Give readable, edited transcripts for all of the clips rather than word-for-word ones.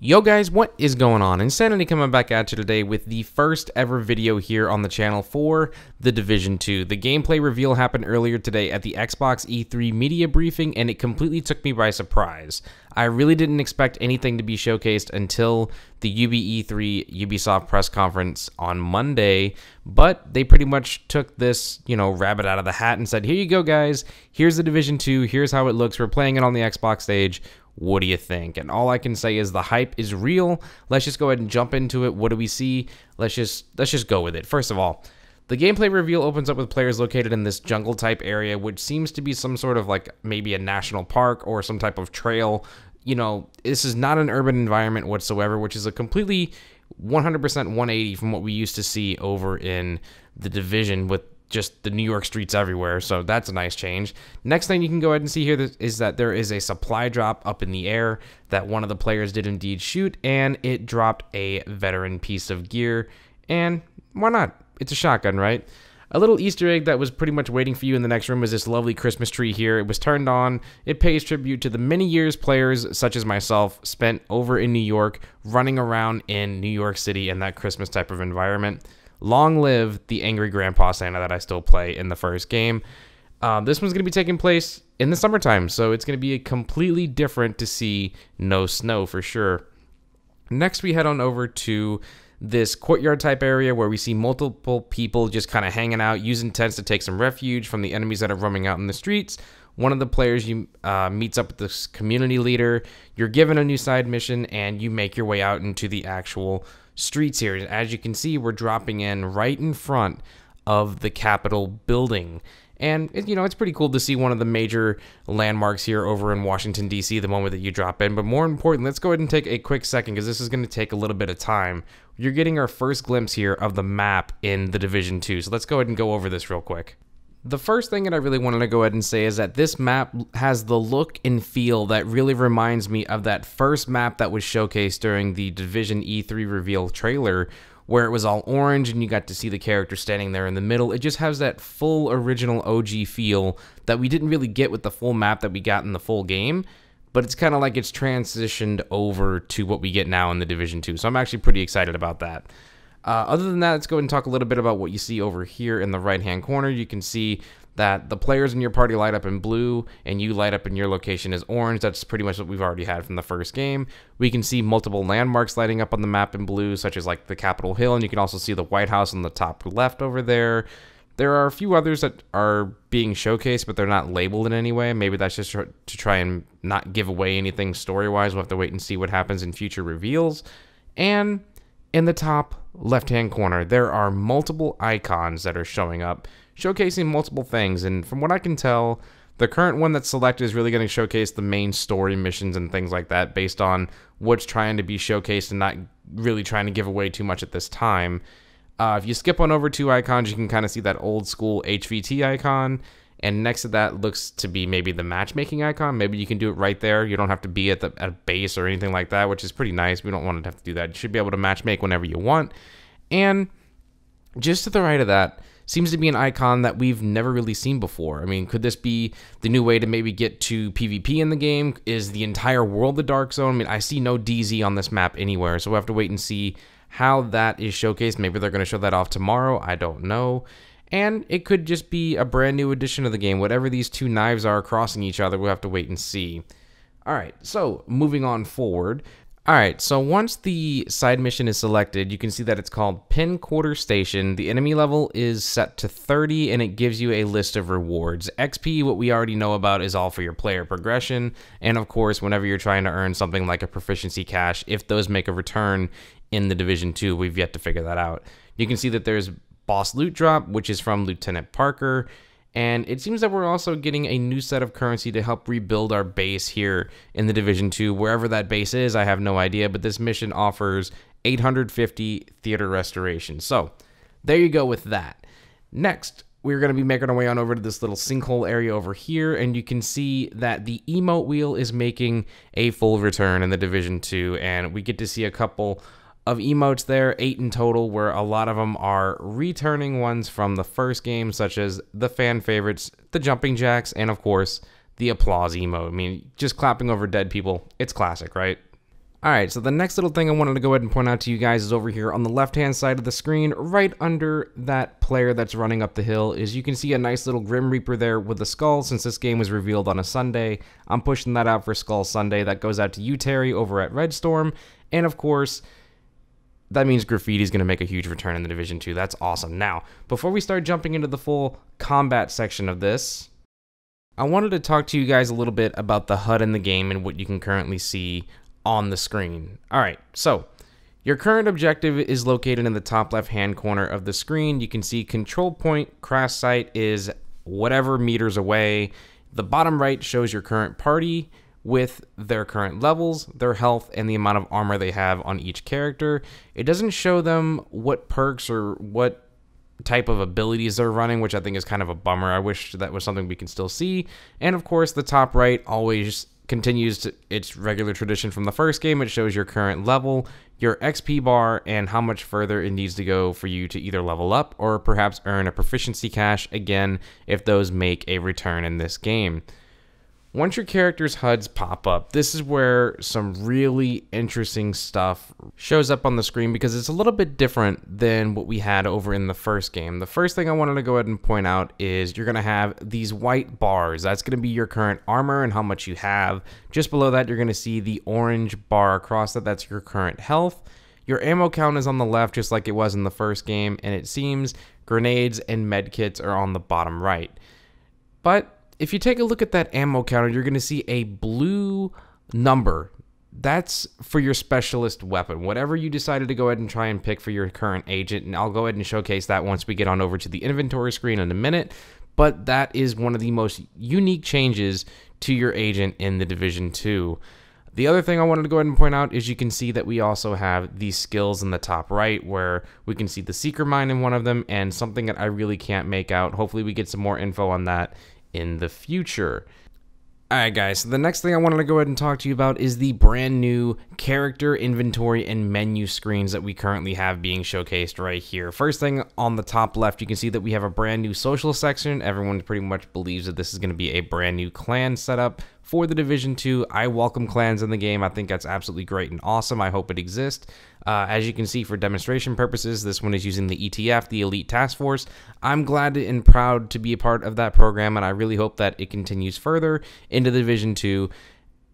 Yo guys, what is going on? Insanity coming back at you today with the first ever video here on the channel for The Division 2. The gameplay reveal happened earlier today at the Xbox E3 media briefing and it completely took me by surprise. I really didn't expect anything to be showcased until the UBE3 Ubisoft press conference on Monday, but they pretty much took this, rabbit out of the hat and said, here you go guys, here's The Division 2, here's how it looks, we're playing it on the Xbox stage. What do you think? And all I can say is the hype is real. Let's just go ahead and jump into it. What do we see? Let's just go with it. First of all, the gameplay reveal opens up with players located in this jungle type area, which seems to be some sort of maybe a national park or some type of trail. This is not an urban environment whatsoever, which is a completely 100% 180 from what we used to see over in The Division with just the New York streets everywhere, so that's a nice change. Next thing you can go ahead and see here is that there is a supply drop up in the air that one of the players did indeed shoot, and it dropped a veteran piece of gear, and why not? It's a shotgun, right? A little Easter egg that was pretty much waiting for you in the next room is this lovely Christmas tree here. It was turned on. It pays tribute to the many years players, such as myself, spent over in New York, running around in New York City in that Christmas type of environment. Long live the angry Grandpa Santa that I still play in the first game. This one's going to be taking place in the summertime, so it's going to be completely different to see no snow for sure. Next, we head on over to this courtyard type area where we see multiple people just kind of hanging out, using tents to take some refuge from the enemies that are roaming out in the streets. One of the players meets up with this community leader. You're given a new side mission, and you make your way out into the actual streets here. As you can see, we're dropping in right in front of the Capitol building. And, it's pretty cool to see one of the major landmarks here over in Washington, D.C. the moment that you drop in. But more important, let's go ahead and take a quick second because this is going to take a little bit of time. You're getting our first glimpse here of the map in The Division 2. So let's go ahead and go over this real quick. The first thing that I really wanted to go ahead and say is that this map has the look and feel that really reminds me of that first map that was showcased during the Division E3 reveal trailer, where it was all orange and you got to see the character standing there in the middle. It just has that full original OG feel that we didn't really get with the full map that we got in the full game, but it's kind of like it's transitioned over to what we get now in the Division 2, so I'm actually pretty excited about that. Other than that, let's go ahead and talk a little bit about what you see over here in the right-hand corner. You can see that the players in your party light up in blue, and you light up in your location as orange. That's pretty much what we've already had from the first game. We can see multiple landmarks lighting up on the map in blue, such as like the Capitol Hill, and you can also see the White House on the top left over there. There are a few others that are being showcased, but they're not labeled in any way. Maybe that's just to try and not give away anything story-wise. We'll have to wait and see what happens in future reveals. And in the top left-hand corner, there are multiple icons that are showing up, showcasing multiple things. And from what I can tell, the current one that's selected is really going to showcase the main story missions and things like that based on what's trying to be showcased and not really trying to give away too much at this time. If you skip on over two icons, you can kind of see that old school HVT icon. And next to that looks to be maybe the matchmaking icon. Maybe you can do it right there. You don't have to be at a base or anything like that, which is pretty nice. We don't want to have to do that. You should be able to matchmake whenever you want. And just to the right of that seems to be an icon that we've never really seen before. I mean, could this be the new way to maybe get to PvP in the game? Is the entire world the Dark Zone? I mean, I see no DZ on this map anywhere, so we'll have to wait and see how that is showcased. Maybe they're going to show that off tomorrow. I don't know. And it could just be a brand new addition of the game. Whatever these two knives are crossing each other, we'll have to wait and see. Alright, so moving on forward. Alright, so once the side mission is selected, you can see that it's called Pin Quarter Station. The enemy level is set to 30, and it gives you a list of rewards. XP, what we already know about, is all for your player progression. And of course, whenever you're trying to earn something like a proficiency cache, if those make a return in the Division 2, we've yet to figure that out. You can see that there's boss loot drop, which is from Lieutenant Parker, and it seems that we're also getting a new set of currency to help rebuild our base here in the Division 2. Wherever that base is, I have no idea, but this mission offers 850 theater restoration. So there you go with that. Next, we're going to be making our way on over to this little sinkhole area over here, and you can see that the emote wheel is making a full return in the Division 2, and we get to see a couple of emotes there, 8 in total, where a lot of them are returning ones from the first game, such as the fan favorites, the jumping jacks, and of course, the applause emote. I mean, just clapping over dead people, it's classic, right? Alright, so the next little thing I wanted to go ahead and point out to you guys is over here on the left-hand side of the screen, right under that player that's running up the hill, is you can see a nice little Grim Reaper there with a skull. Since this game was revealed on a Sunday, I'm pushing that out for Skull Sunday. That goes out to you, Terry, over at Redstorm, and of course, that means Graffiti is going to make a huge return in the Division 2. That's awesome. Now, before we start jumping into the full combat section of this, I wanted to talk to you guys a little bit about the HUD in the game and what you can currently see on the screen. Alright, so your current objective is located in the top left hand corner of the screen. You can see control point crash site is whatever meters away. The bottom right shows your current party with their current levels, their health, and the amount of armor they have on each character. It doesn't show them what perks or what type of abilities they're running, which I think is kind of a bummer. I wish that was something we can still see. And of course, the top right always continues to its regular tradition from the first game. It shows your current level, your XP bar, and how much further it needs to go for you to either level up or perhaps earn a proficiency cache, again, if those make a return in this game. Once your character's HUDs pop up, this is where some really interesting stuff shows up on the screen, because it's a little bit different than what we had over in the first game. The first thing I wanted to go ahead and point out is you're going to have these white bars. That's going to be your current armor and how much you have. Just below that, you're going to see the orange bar across that. That's your current health. Your ammo count is on the left, just like it was in the first game, and it seems grenades and medkits are on the bottom right. But if you take a look at that ammo counter, you're going to see a blue number. That's for your specialist weapon, whatever you decided to go ahead and try and pick for your current agent, and I'll go ahead and showcase that once we get on over to the inventory screen in a minute. But that is one of the most unique changes to your agent in the Division 2. The other thing I wanted to go ahead and point out is you can see that we also have these skills in the top right, where we can see the Seeker Mine in one of them, and something that I really can't make out. Hopefully we get some more info on that in the future. Alright guys, so the next thing I wanted to go ahead and talk to you about is the brand new character inventory and menu screens that we currently have being showcased right here. First thing on the top left, you can see that we have a brand new social section. Everyone pretty much believes that this is going to be a brand new clan setup for the Division 2. I welcome clans in the game. I think that's absolutely great and awesome. I hope it exists. As you can see, for demonstration purposes, this one is using the ETF, the Elite Task Force. I'm glad and proud to be a part of that program, and I really hope that it continues further into the Division 2.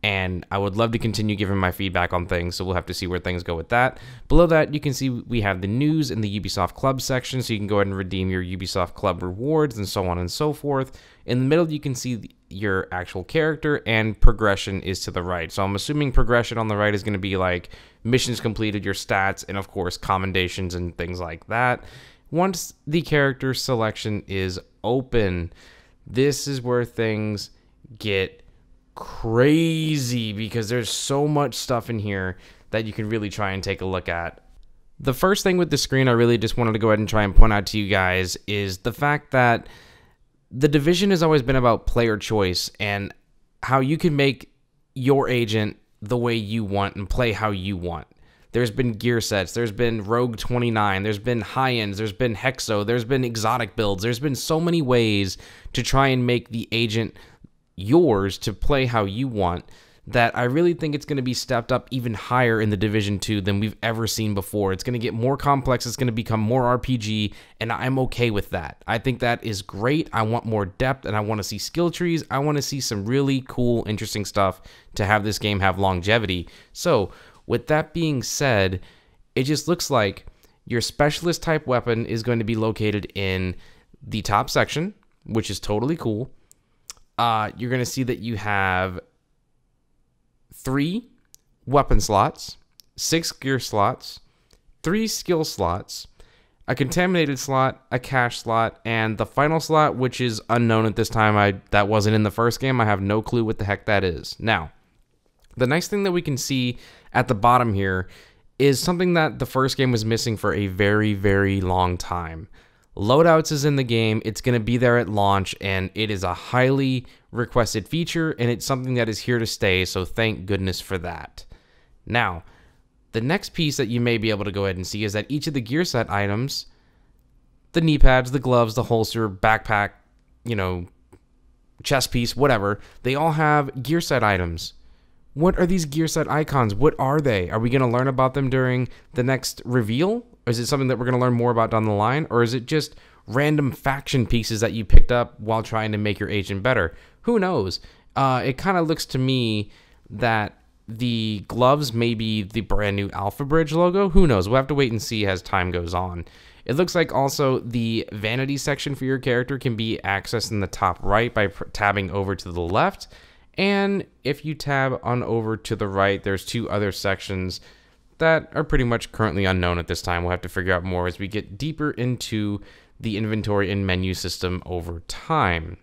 And I would love to continue giving my feedback on things, so we'll have to see where things go with that. Below that, you can see we have the news in the Ubisoft Club section, so you can go ahead and redeem your Ubisoft Club rewards and so on and so forth. In the middle, you can see your actual character, and progression is to the right. So I'm assuming progression on the right is going to be like missions completed, your stats, and of course commendations and things like that. Once the character selection is open, this is where things get crazy, because there's so much stuff in here that you can really try and take a look at. The first thing with the screen I really just wanted to go ahead and try and point out to you guys is the fact that the Division has always been about player choice and how you can make your agent the way you want and play how you want. There's been gear sets, there's been Rogue 29, there's been high-ends, there's been Hexo, there's been exotic builds, there's been so many ways to try and make the agent yours to play how you want, that I really think it's going to be stepped up even higher in the Division 2 than we've ever seen before. It's going to get more complex, it's going to become more RPG, and I'm okay with that. I think that is great. I want more depth, and I want to see skill trees. I want to see some really cool, interesting stuff to have this game have longevity. So, with that being said, it just looks like your specialist type weapon is going to be located in the top section, which is totally cool. You're going to see that you have 3 weapon slots, 6 gear slots, 3 skill slots, a contaminated slot, a cache slot, and the final slot, which is unknown at this time. That wasn't in the first game. I have no clue what the heck that is. Now, the next thing that we can see at the bottom here is something that the first game was missing for a very, very long time. Loadouts is in the game. It's going to be there at launch, and it is a highly requested feature, and it's something that is here to stay, so thank goodness for that. Now, the next piece that you may be able to go ahead and see is that each of the gear set items, the knee pads, the gloves, the holster, backpack, chest piece, whatever, they all have gear set items, What are these gear set icons? What are they? Are we going to learn about them during the next reveal? Or is it something that we're going to learn more about down the line? Or is it just random faction pieces that you picked up while trying to make your agent better? Who knows? It kind of looks to me that the gloves may be the brand new Alpha Bridge logo. Who knows? We'll have to wait and see as time goes on. It looks like also the vanity section for your character can be accessed in the top right by tabbing over to the left. And if you tab on over to the right, there's two other sections that are pretty much currently unknown at this time. We'll have to figure out more as we get deeper into the inventory and menu system over time.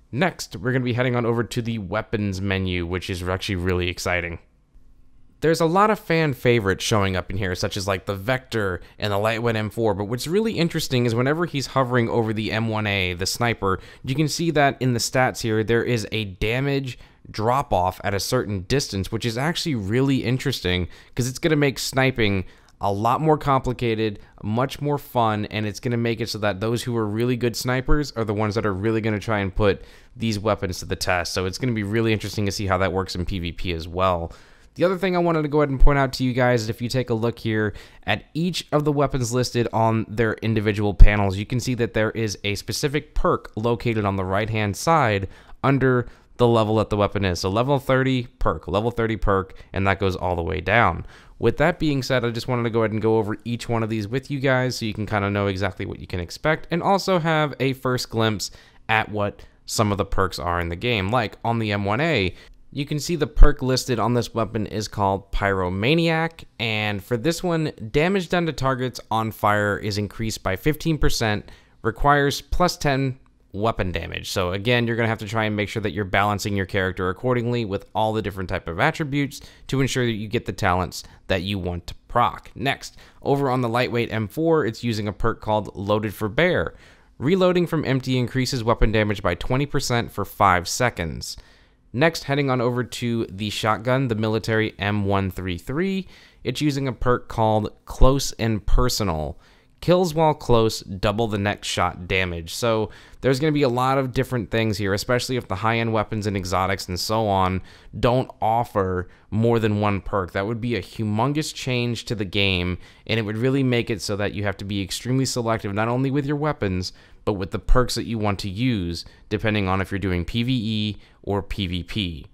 Next, we're going to be heading on over to the weapons menu, which is actually really exciting. There's a lot of fan favorites showing up in here, such as like the Vector and the Lightweight M4, but what's really interesting is whenever he's hovering over the M1A, the sniper, you can see that in the stats here, there is a damage drop-off at a certain distance, which is actually really interesting because it's going to make sniping a lot more complicated, much more fun, and it's going to make it so that those who are really good snipers are the ones that are really going to try and put these weapons to the test. So it's going to be really interesting to see how that works in PvP as well. The other thing I wanted to go ahead and point out to you guys is if you take a look here at each of the weapons listed on their individual panels, you can see that there is a specific perk located on the right-hand side under the level that the weapon is. So level 30 perk, level 30 perk, and that goes all the way down. With that being said, I just wanted to go ahead and go over each one of these with you guys so you can kind of know exactly what you can expect and also have a first glimpse at what some of the perks are in the game. Like on the M1A, you can see the perk listed on this weapon is called Pyromaniac, and for this one, damage done to targets on fire is increased by 15%, requires plus 10 weapon damage. So again, you're going to have to try and make sure that you're balancing your character accordingly with all the different type of attributes to ensure that you get the talents that you want to proc. Next, over on the Lightweight M4, it's using a perk called Loaded for Bear. Reloading from empty increases weapon damage by 20% for 5 seconds. Next, heading on over to the shotgun, the military M133, it's using a perk called Close and Personal. Kills while close, double the next shot damage. So there's going to be a lot of different things here, especially if the high-end weapons and exotics and so on don't offer more than one perk. That would be a humongous change to the game, and it would really make it so that you have to be extremely selective, not only with your weapons, but with the perks that you want to use, depending on if you're doing PvE or PvP.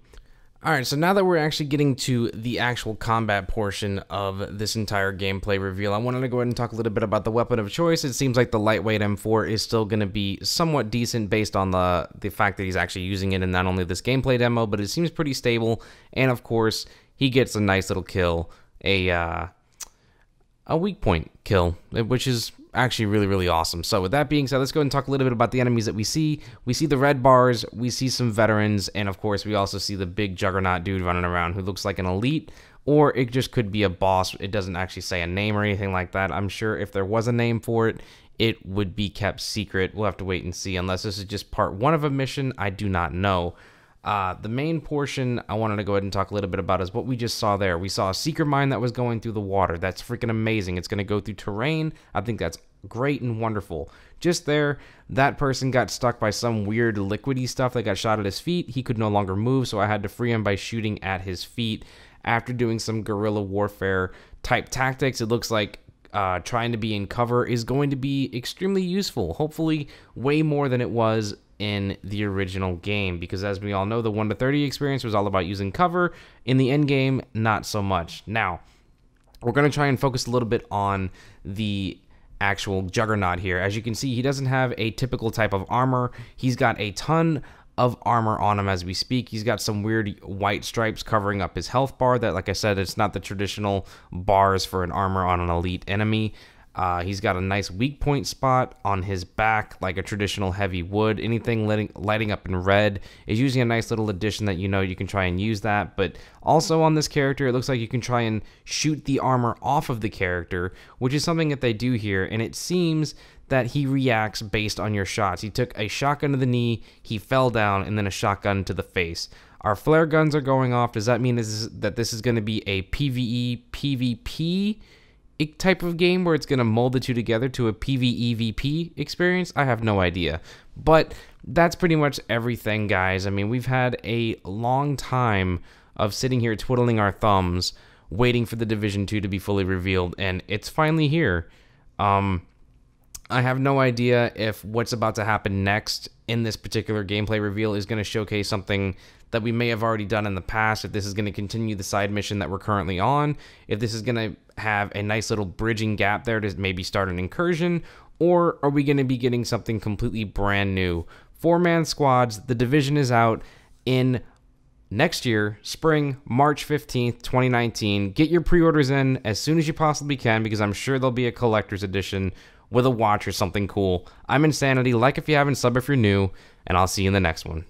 Alright, so now that we're actually getting to the actual combat portion of this entire gameplay reveal, I wanted to go ahead and talk a little bit about the weapon of choice. It seems like the Lightweight M4 is still going to be somewhat decent based on the fact that he's actually using it in not only this gameplay demo, but it seems pretty stable, and of course, he gets a nice little kill, a weak point kill, which is actually really, really awesome. So with that being said, let's go ahead and talk a little bit about the enemies that we see. We see the red bars, we see some veterans, and of course we also see the big juggernaut dude running around who looks like an elite, or it just could be a boss. It doesn't actually say a name or anything like that. I'm sure if there was a name for it, it would be kept secret. We'll have to wait and see. Unless this is just part one of a mission, I do not know. The main portion I wanted to go ahead and talk a little bit about is what we just saw there. We saw a seeker mine that was going through the water. That's freaking amazing. It's going to go through terrain. I think that's great and wonderful. Just there, that person got stuck by some weird liquidy stuff that got shot at his feet. He could no longer move, so I had to free him by shooting at his feet. After doing some guerrilla warfare type tactics, it looks like trying to be in cover is going to be extremely useful. Hopefully way more than it was in the original game, because as we all know, the 1 to 30 experience was all about using cover. In the end game, not so much. Now, we're going to try and focus a little bit on the actual juggernaut here. As you can see, he doesn't have a typical type of armor. He's got a ton of armor on him as we speak. He's got some weird white stripes covering up his health bar that, like I said, it's not the traditional bars for an armor on an elite enemy. He's got a nice weak point spot on his back, like a traditional heavy wood. Anything lighting up in red is usually a nice little addition that you can try and use that. But also on this character, it looks like you can try and shoot the armor off of the character, which is something that they do here. And it seems that he reacts based on your shots. He took a shotgun to the knee, he fell down, and then a shotgun to the face. Our flare guns are going off. Does that mean that this is going to be a PvE, PvP type of game where it's going to mold the two together to a PvEVP experience? I have no idea. But that's pretty much everything, guys. I mean, we've had a long time of sitting here twiddling our thumbs, waiting for the Division 2 to be fully revealed, and it's finally here. I have no idea if what's about to happen next in this particular gameplay reveal is going to showcase something that we may have already done in the past, if this is going to continue the side mission that we're currently on, if this is going to have a nice little bridging gap there to maybe start an incursion, or are we going to be getting something completely brand new? 4-man squads, the Division is out in next year, spring, March 15th, 2019. Get your pre-orders in as soon as you possibly can, because I'm sure there'll be a collector's edition with a watch or something cool. I'm Insanity. Like if you haven't, sub if you're new, and I'll see you in the next one.